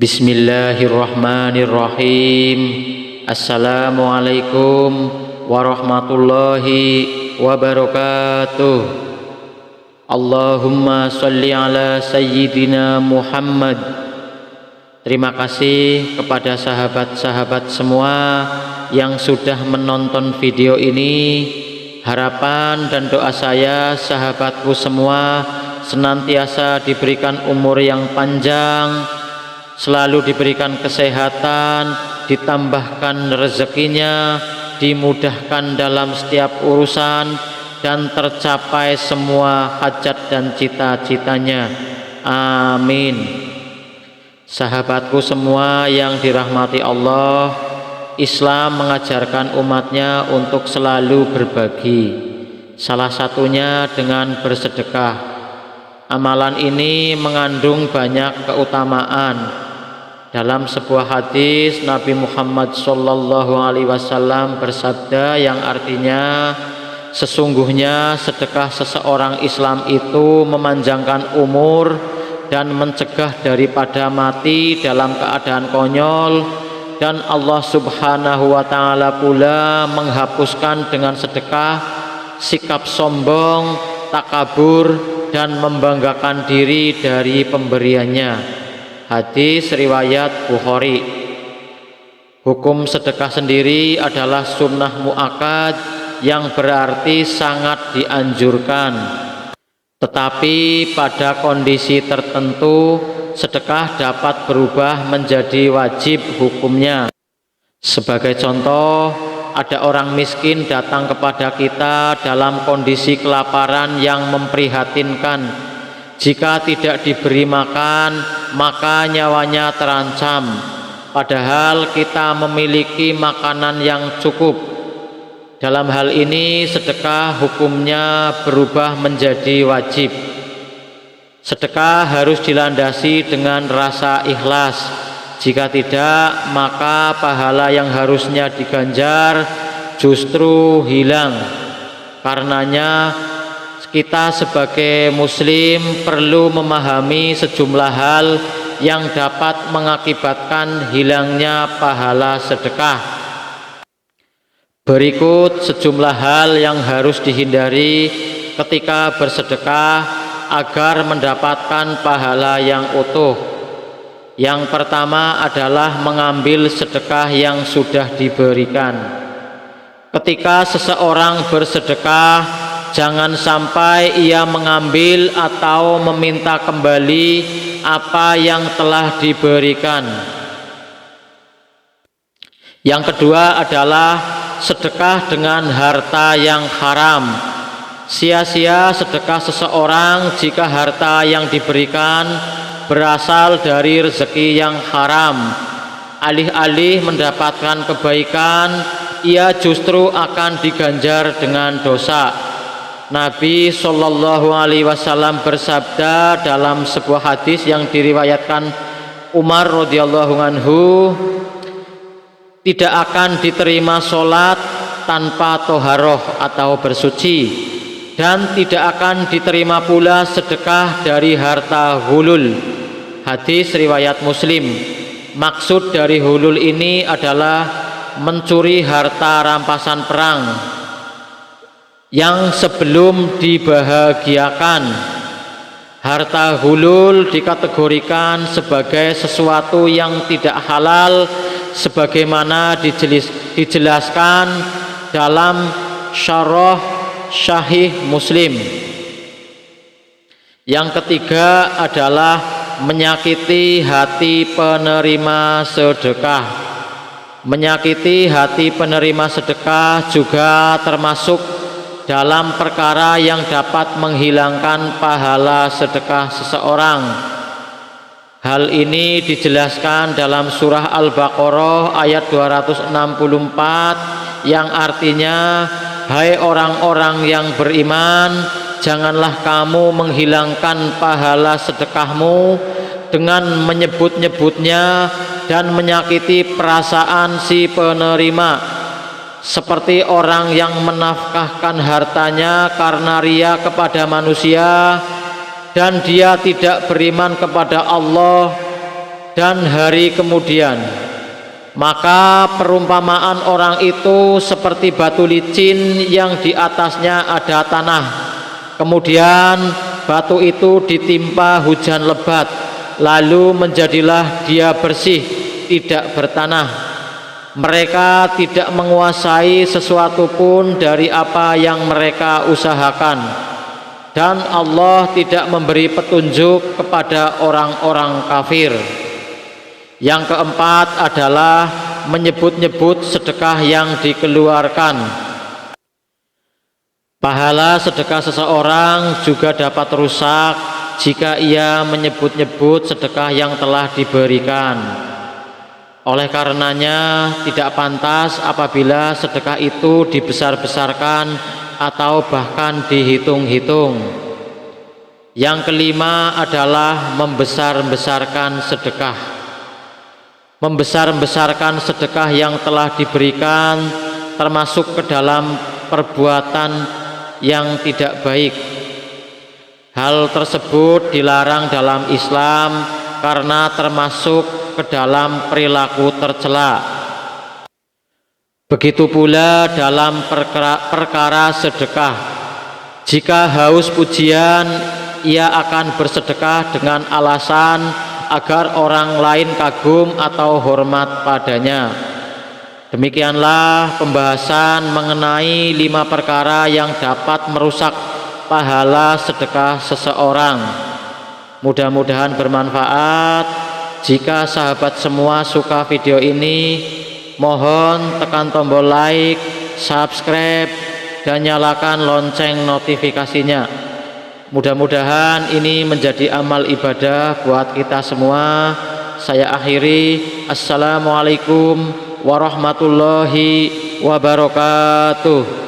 Bismillahirrahmanirrahim. Assalamualaikum warahmatullahi wabarakatuh. Allahumma sholli ala sayyidina Muhammad. Terima kasih kepada sahabat-sahabat semua yang sudah menonton video ini. Harapan dan doa saya, sahabatku semua, senantiasa diberikan umur yang panjang, selalu diberikan kesehatan, ditambahkan rezekinya, dimudahkan dalam setiap urusan, dan tercapai semua hajat dan cita-citanya. Amin. Sahabatku semua yang dirahmati Allah, Islam mengajarkan umatnya untuk selalu berbagi, salah satunya dengan bersedekah. Amalan ini mengandung banyak keutamaan. Dalam sebuah hadis, Nabi Muhammad SAW bersabda yang artinya, sesungguhnya sedekah seseorang Islam itu memanjangkan umur dan mencegah daripada mati dalam keadaan konyol, dan Allah Subhanahu wa Ta'ala pula menghapuskan dengan sedekah sikap sombong, takabur, dan membanggakan diri dari pemberiannya. Hadis riwayat Bukhari. Hukum sedekah sendiri adalah sunnah muakkad yang berarti sangat dianjurkan. Tetapi pada kondisi tertentu sedekah dapat berubah menjadi wajib hukumnya. Sebagai contoh, ada orang miskin datang kepada kita dalam kondisi kelaparan yang memprihatinkan. Jika tidak diberi makan, maka nyawanya terancam, padahal kita memiliki makanan yang cukup. Dalam hal ini sedekah hukumnya berubah menjadi wajib. Sedekah harus dilandasi dengan rasa ikhlas. Jika tidak, maka pahala yang harusnya diganjar justru hilang. Karenanya kita sebagai muslim perlu memahami sejumlah hal yang dapat mengakibatkan hilangnya pahala sedekah. Berikut sejumlah hal yang harus dihindari ketika bersedekah agar mendapatkan pahala yang utuh. Yang pertama adalah mengambil sedekah yang sudah diberikan. Ketika seseorang bersedekah, jangan sampai ia mengambil atau meminta kembali apa yang telah diberikan. Yang kedua adalah sedekah dengan harta yang haram. Sia-sia sedekah seseorang jika harta yang diberikan berasal dari rezeki yang haram. Alih-alih mendapatkan kebaikan, ia justru akan diganjar dengan dosa. Nabi SAW bersabda dalam sebuah hadis yang diriwayatkan Umar radhiyallahu anhu, tidak akan diterima sholat tanpa toharoh atau bersuci, dan tidak akan diterima pula sedekah dari harta hulul. Hadis riwayat Muslim. Maksud dari hulul ini adalah mencuri harta rampasan perang yang sebelum dibahagiakan. Harta hulul dikategorikan sebagai sesuatu yang tidak halal sebagaimana dijelaskan dalam syarah Sahih Muslim. Yang ketiga adalah menyakiti hati penerima sedekah. Menyakiti hati penerima sedekah juga termasuk dalam perkara yang dapat menghilangkan pahala sedekah seseorang. Hal ini dijelaskan dalam surah Al-Baqarah ayat 264 yang artinya, hai orang-orang yang beriman, janganlah kamu menghilangkan pahala sedekahmu dengan menyebut-nyebutnya dan menyakiti perasaan si penerima, seperti orang yang menafkahkan hartanya karena ria kepada manusia, dan dia tidak beriman kepada Allah dan hari kemudian. Maka perumpamaan orang itu seperti batu licin yang di atasnya ada tanah. Kemudian batu itu ditimpa hujan lebat, lalu menjadilah dia bersih, tidak bertanah. Mereka tidak menguasai sesuatu pun dari apa yang mereka usahakan, dan Allah tidak memberi petunjuk kepada orang-orang kafir. Yang keempat adalah menyebut-nyebut sedekah yang dikeluarkan. Pahala sedekah seseorang juga dapat rusak jika ia menyebut-nyebut sedekah yang telah diberikan. Oleh karenanya tidak pantas apabila sedekah itu dibesar-besarkan atau bahkan dihitung-hitung. Yang kelima adalah membesar-besarkan sedekah. Membesar-besarkan sedekah yang telah diberikan termasuk ke dalam perbuatan yang tidak baik. Hal tersebut dilarang dalam Islam karena termasuk ke dalam perilaku tercela. Begitu pula dalam perkara sedekah. Jika haus pujian, ia akan bersedekah dengan alasan agar orang lain kagum atau hormat padanya. Demikianlah pembahasan mengenai 5 perkara yang dapat merusak pahala sedekah seseorang. Mudah-mudahan bermanfaat. Jika sahabat semua suka video ini, mohon tekan tombol like, subscribe, dan nyalakan lonceng notifikasinya. Mudah-mudahan ini menjadi amal ibadah buat kita semua. Saya akhiri. Assalamualaikum warahmatullahi wabarakatuh.